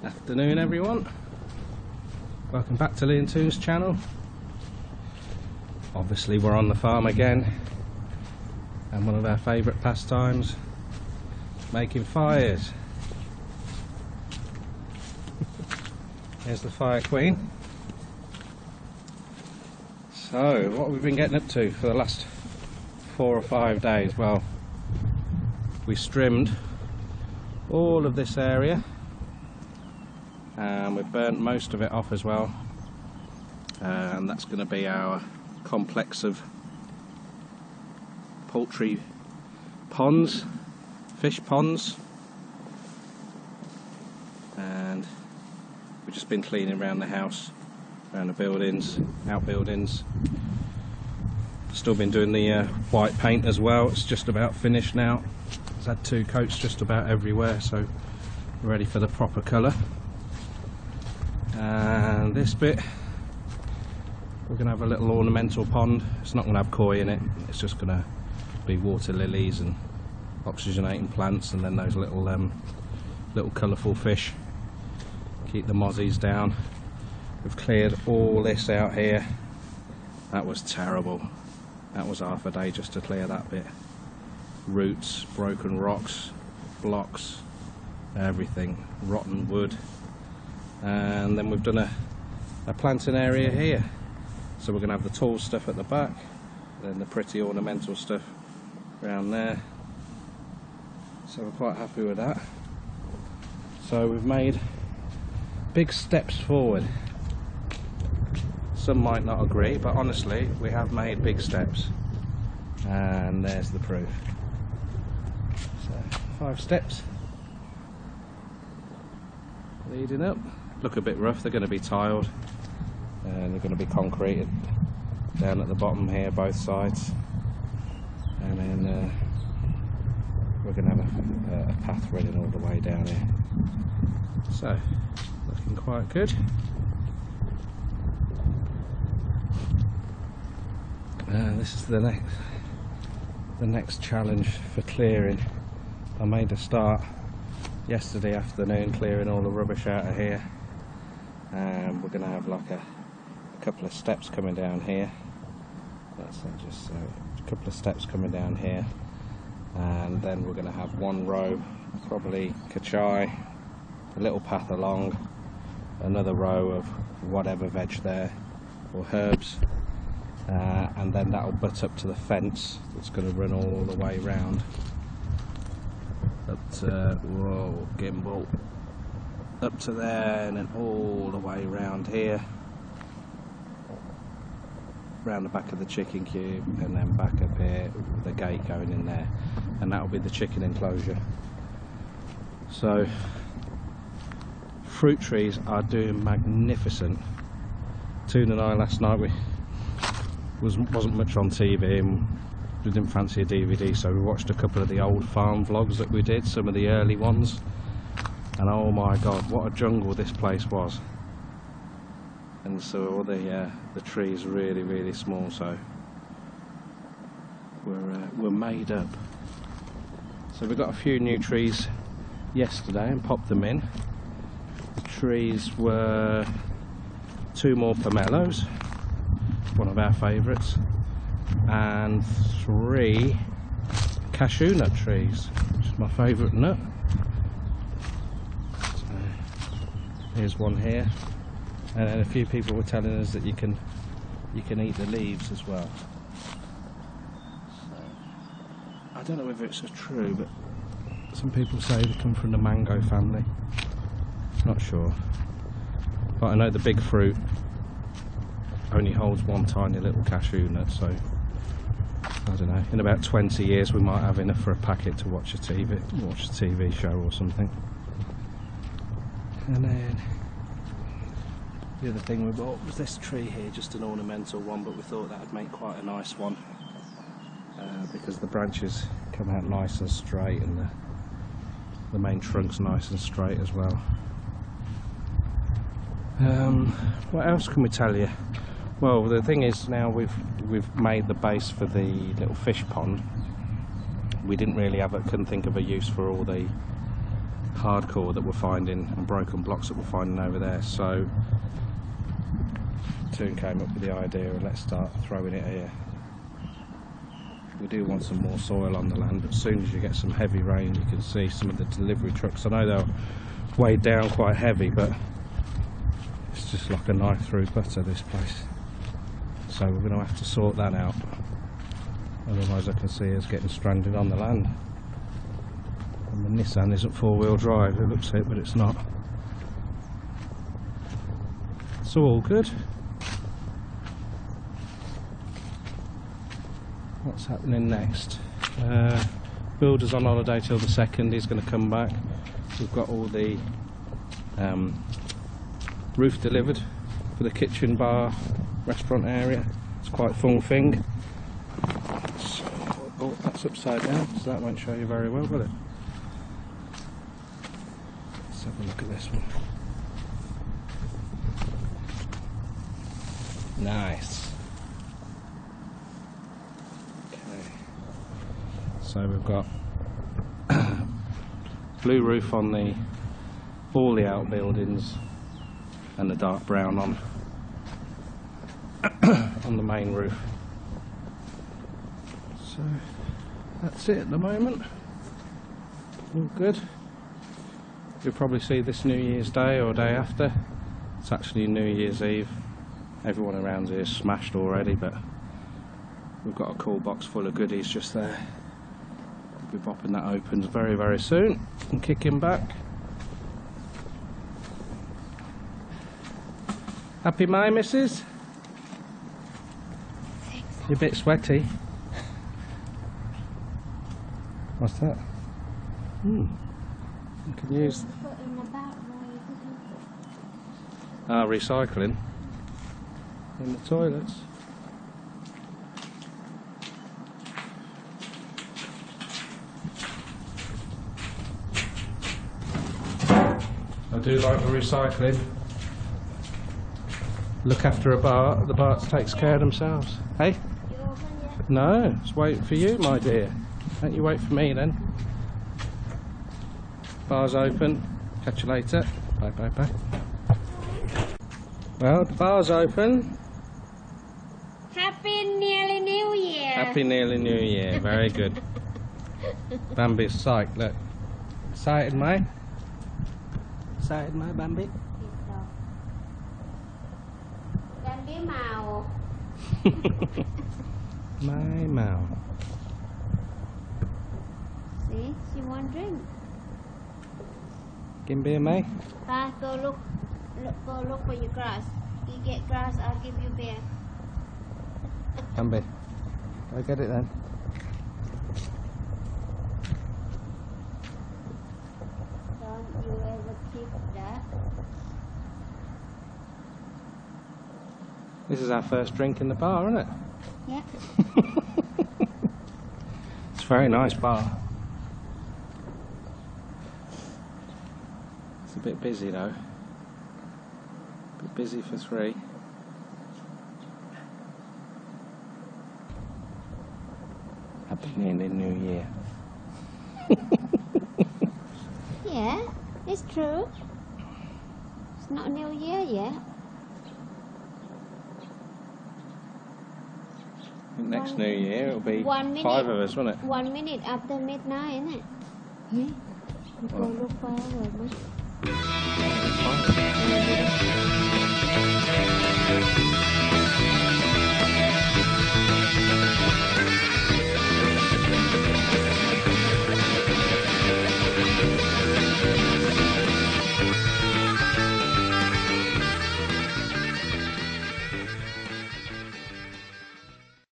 Afternoon everyone, welcome back to Lee and Toons channel. Obviously we're on the farm again, and one of our favourite pastimes, making fires. Here's the fire queen. So what have we been getting up to for the last 4 or 5 days? Well, we trimmed all of this area and we've burnt most of it off as well, and that's going to be our complex of poultry ponds, fish ponds, and we've just been cleaning around the house, around the buildings, outbuildings. Still been doing the white paint as well. It's just about finished now. It's had 2 coats just about everywhere, so we're ready for the proper colour. And this bit, we're going to have a little ornamental pond. It's not going to have koi in it, it's just going to be water lilies and oxygenating plants, and then those little colourful fish. Keep the mozzies down. We've cleared all this out here. That was terrible. That was half a day just to clear that bit. Roots, broken rocks, blocks, everything, rotten wood. And then we've done a planting area here, so we're going to have the tall stuff at the back, then the pretty ornamental stuff around there, so we're quite happy with that. So we've made big steps forward. Some might not agree, but honestly we have made big steps, and there's the proof. So 5 steps leading up. Look a bit rough. They're going to be tiled and they're going to be concreted down at the bottom here, both sides, and then we're going to have a path running all the way down here. So looking quite good. This is the next challenge for clearing. I made a start yesterday afternoon clearing all the rubbish out of here, and we're going to have like a couple of steps coming down here. That's just a couple of steps coming down here, and then we're going to have one row, probably kachai, a little path along, another row of whatever veg there, or herbs, and then that'll butt up to the fence that's going to run all the way round up to, whoa, gimbal, up to there, and then all the way round here, round the back of the chicken coop, and then back up here with the gate going in there, and that'll be the chicken enclosure. So fruit trees are doing magnificent. Toon and I last night, wasn't much on TV and we didn't fancy a DVD, so we watched a couple of the old farm vlogs that we did, some of the early ones, and oh my god, what a jungle this place was. And so all the trees really small, so we're made up. So we got a few new trees yesterday and popped them in. The trees were 2 more pomelos, one of our favourites, and 3 cashew nut trees, which is my favourite nut. So here's one here, and then a few people were telling us that you can eat the leaves as well. So I don't know whether it's true, but some people say they come from the mango family. Not sure, but I know the big fruit only holds one tiny little cashew nut, so I don't know, in about 20 years we might have enough for a packet to watch a TV show or something. And then the other thing we bought was this tree here, just an ornamental one, but we thought that would make quite a nice one, because the branches come out nice and straight, and the main trunk's nice and straight as well. What else can we tell you? Well, the thing is, now we've made the base for the little fish pond. We didn't really couldn't think of a use for all the hardcore that we're finding and broken blocks that we're finding over there. So Toon came up with the idea of let's start throwing it here. We do want some more soil on the land, but as soon as you get some heavy rain you can see some of the delivery trucks. I know they're weighed down quite heavy, but it's just like a knife through butter, this place. So we're going to have to sort that out, otherwise I can see us getting stranded on the land. And the Nissan isn't four-wheel drive, it looks it, but it's not. So all good. What's happening next? Builder's on holiday till the 2nd, he's going to come back. We've got all the roof delivered for the kitchen, bar, restaurant area. It's quite a fun thing. So, oh, that's upside down, so that won't show you very well, will it? Let's have a look at this one. Nice. Okay. So we've got blue roof on all the outbuildings and the dark brown on the main roof. So that's it at the moment. All good. You'll probably see this New Year's Day or day after. It's actually New Year's Eve. Everyone around here is smashed already, but we've got a cool box full of goodies just there. We'll be popping that open very, very soon and kicking back. Happy May, missus? You're a bit sweaty. What's that? You can use recycling in the toilets. I do like the recycling. Look after a bar, the bars takes care of themselves. Hey? No, it's waiting for you, my dear. Don't you wait for me then. Bar's open. Catch you later. Bye bye bye. Well, the bar's open. Happy nearly New Year. Happy nearly New Year. Very good. Bambi's psyched. Look. Excited, mate? Excited, mate, Bambi? Bambi màu. My mouth. See, she won't drink. Give beer, mate. Pa, go look for your grass. You get grass, I'll give you beer. Bambi. Go get it then. Don't you ever keep that. This is our first drink in the bar, isn't it? Yeah. It's a very nice bar. It's a bit busy though. A bit busy for 3. Happy nearly New Year. Yeah, it's true. It's not New Year yet. Next New Year it'll be 1 minute, 5 of us, won't it? 1 minute after midnight, isn't it? Yeah. Go look for her,